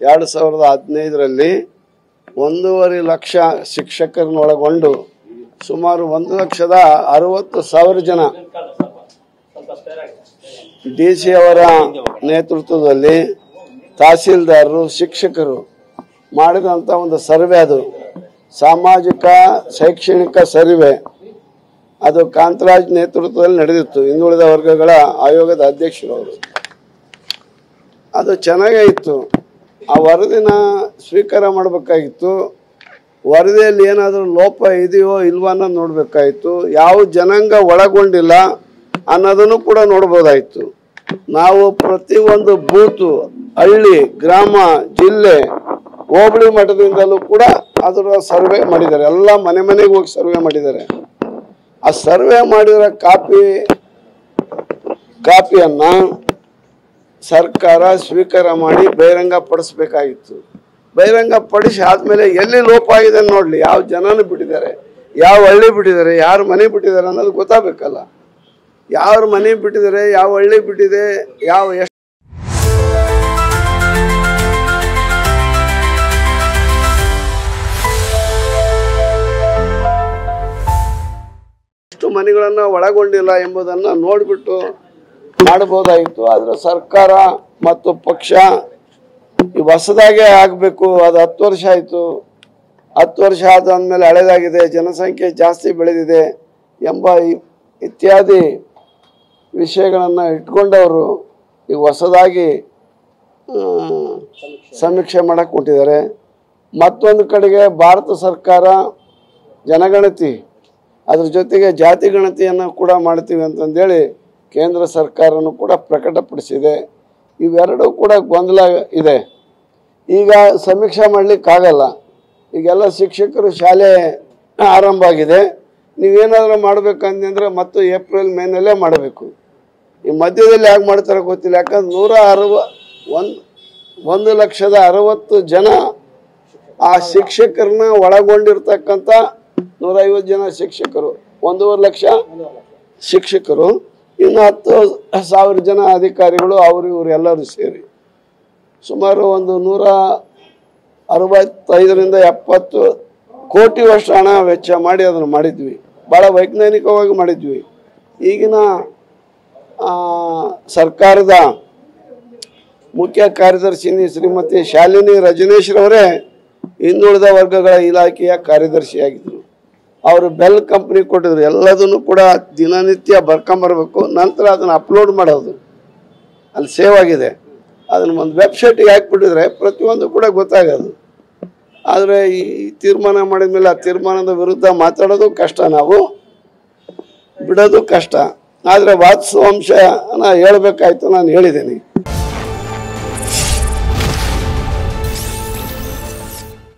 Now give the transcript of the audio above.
2015ರಲ್ಲಿ 1.5 ಲಕ್ಷ ಶಿಕ್ಷಕರನ್ನು ಒಳಗೊಂಡು ಸುಮಾರು 1,60,000 ಜನ ಡಿಸಿ ಅವರ ನೇತೃತ್ವದಲ್ಲಿ ತಹಸೀಲ್ದಾರರು ಶಿಕ್ಷಕರು ಮಾಡಿದಂತ ಒಂದು ಸರ್ವೆ, ಅದು ಸಾಮಾಜಿಕ ಶೈಕ್ಷಣಿಕ ಸರ್ವೆ, ಅದು ಕಾಂತರಾಜ್ ನೇತೃತ್ವದಲ್ಲಿ ನಡೆದಿತ್ತು. ಹಿಂದುಳಿದ ವರ್ಗಗಳ ಆಯೋಗದ ಅಧ್ಯಕ್ಷರು ಅವರು. ಅದು ಚೆನ್ನಾಗೇ ಇತ್ತು. ಆ ವರದಿನ ಸ್ವೀಕಾರ ಮಾಡಬೇಕಾಗಿತ್ತು. ವರದಿಯಲ್ಲಿ ಏನಾದರೂ ಲೋಪ ಇದೆಯೋ ಇಲ್ವಾ ಅನ್ನೋದು ನೋಡಬೇಕಾಯಿತು. ಯಾವ ಜನಾಂಗ ಒಳಗೊಂಡಿಲ್ಲ ಅನ್ನೋದನ್ನು ಕೂಡ ನೋಡ್ಬೋದಾಯಿತು. ನಾವು ಪ್ರತಿಯೊಂದು ಬೂತು, ಹಳ್ಳಿ, ಗ್ರಾಮ, ಜಿಲ್ಲೆ, ಹೋಬಳಿ ಮಟ್ಟದಿಂದಲೂ ಕೂಡ ಅದರ ಸರ್ವೆ ಮಾಡಿದ್ದಾರೆ. ಎಲ್ಲ ಮನೆ ಮನೆಗೆ ಹೋಗಿ ಸರ್ವೆ ಮಾಡಿದ್ದಾರೆ. ಆ ಸರ್ವೆ ಮಾಡಿರೋ ಕಾಪಿಯನ್ನ ಸರ್ಕಾರ ಸ್ವೀಕಾರ ಮಾಡಿ ಬಹಿರಂಗ ಪಡಿಸ್ಬೇಕಾಗಿತ್ತು. ಬಹಿರಂಗ ಪಡಿಸಿ ಆದ್ಮೇಲೆ ಎಲ್ಲಿ ಲೋಪ ಆಗಿದೆ ನೋಡ್ಲಿ, ಯಾವ ಜನನು ಬಿಟ್ಟಿದ್ದಾರೆ, ಯಾವ ಹಳ್ಳಿ ಬಿಟ್ಟಿದ್ದಾರೆ, ಯಾರು ಮನೆ ಬಿಟ್ಟಿದ್ದಾರೆ ಅನ್ನೋದು ಗೊತ್ತಾಗಬೇಕಲ್ಲ. ಯಾರು ಮನೆ ಬಿಟ್ಟಿದ್ದಾರೆ, ಯಾವ ಹಳ್ಳಿ ಬಿಟ್ಟಿದೆ, ಎಷ್ಟು ಮನೆಗಳನ್ನ ಒಳಗೊಂಡಿಲ್ಲ ಎಂಬುದನ್ನು ನೋಡಿಬಿಟ್ಟು ಮಾಡಬಹುದಾಯಿತು. ಆದ್ರೆ ಸರ್ಕಾರ ಮತ್ತು ಪಕ್ಷ ಹೊಸದಾಗೆ ಆಗಬೇಕು. ಅದು 10 ವರ್ಷ ಆಯಿತು. 10 ವರ್ಷ ಆದ್ಮೇಲೆ ಹಳೆದಾಗಿದೆ, ಜನಸಂಖ್ಯೆ ಜಾಸ್ತಿ ಬೆಳೆದಿದೆ ಎಂಬ ಇತ್ಯಾದಿ ವಿಷಯಗಳನ್ನು ಇಟ್ಕೊಂಡವರು ಈಗ ಹೊಸದಾಗಿ ಸಮೀಕ್ಷೆ ಮಾಡಕ್ಕೆ ಕೊಟ್ಟಿದ್ದಾರೆ. ಮತ್ತೊಂದು ಕಡೆಗೆ ಭಾರತ ಸರ್ಕಾರ ಜನಗಣತಿ, ಅದ್ರ ಜೊತೆಗೆ ಜಾತಿ ಗಣತಿಯನ್ನು ಕೂಡ ಮಾಡ್ತೀವಿ ಅಂತಂದೇಳಿ ಕೇಂದ್ರ ಸರ್ಕಾರನೂ ಕೂಡ ಪ್ರಕಟಪಡಿಸಿದೆ. ಇವೆರಡೂ ಕೂಡ ಗೊಂದಲ ಇದೆ. ಈಗ ಸಮೀಕ್ಷೆ ಮಾಡಲಿಕ್ಕಾಗಲ್ಲ. ಈಗೆಲ್ಲ ಶಿಕ್ಷಕರು ಶಾಲೆ ಆರಂಭ ಆಗಿದೆ. ನೀವೇನಾದರೂ ಮಾಡಬೇಕಂದ್ರೆ ಮತ್ತು ಏಪ್ರಿಲ್ ಮೇನಲ್ಲೇ ಮಾಡಬೇಕು. ಈ ಮಧ್ಯದಲ್ಲಿ ಹೇಗೆ ಮಾಡ್ತಾರೆ ಗೊತ್ತಿಲ್ಲ. ಯಾಕಂದ್ರೆ 1,60,000 ಜನ ಆ ಶಿಕ್ಷಕರನ್ನ ಒಳಗೊಂಡಿರ್ತಕ್ಕಂಥ 150 ಜನ ಶಿಕ್ಷಕರು, 1.5 ಲಕ್ಷ ಶಿಕ್ಷಕರು, ಇನ್ನು 10,000 ಜನ ಅಧಿಕಾರಿಗಳು, ಇವರು ಎಲ್ಲರೂ ಸೇರಿ ಸುಮಾರು ಒಂದು 165ರಿಂದ 70 ಕೋಟಿ ವರ್ಷ ಹಣ ವೆಚ್ಚ ಮಾಡಿ ಅದನ್ನು ಮಾಡಿದ್ವಿ. ಭಾಳ ವೈಜ್ಞಾನಿಕವಾಗಿ ಮಾಡಿದ್ವಿ. ಈಗಿನ ಸರ್ಕಾರದ ಮುಖ್ಯ ಕಾರ್ಯದರ್ಶಿ ಶ್ರೀಮತಿ ಶಾಲಿನಿ ರಜನೀಶ್ರವರೇ ಹಿಂದುಳಿದ ವರ್ಗಗಳ ಇಲಾಖೆಯ ಕಾರ್ಯದರ್ಶಿಯಾಗಿದ್ದರು. ಅವರು ಬೆಲ್ ಕಂಪ್ನಿ ಕೊಟ್ಟಿದ್ರು. ಎಲ್ಲದನ್ನು ಕೂಡ ದಿನನಿತ್ಯ ಬರ್ಕೊಂಬರ್ಬೇಕು, ನಂತರ ಅದನ್ನು ಅಪ್ಲೋಡ್ ಮಾಡೋದು ಅಲ್ಲಿ ಸೇವ್ ಆಗಿದೆ. ಅದನ್ನು ಒಂದು ವೆಬ್ಸೈಟಿಗೆ ಹಾಕಿಬಿಟ್ಟಿದ್ರೆ ಪ್ರತಿಯೊಂದು ಕೂಡ ಗೊತ್ತಾಗೋದು. ಆದರೆ ಈ ತೀರ್ಮಾನ ಮಾಡಿದ ಮೇಲೆ ಆ ತೀರ್ಮಾನದ ವಿರುದ್ಧ ಮಾತಾಡೋದು ಕಷ್ಟ, ನಾವು ಬಿಡೋದು ಕಷ್ಟ. ಆದರೆ ವಾಸ್ತವಾಂಶ ಹೇಳಬೇಕಾಯ್ತು, ನಾನು ಹೇಳಿದ್ದೀನಿ.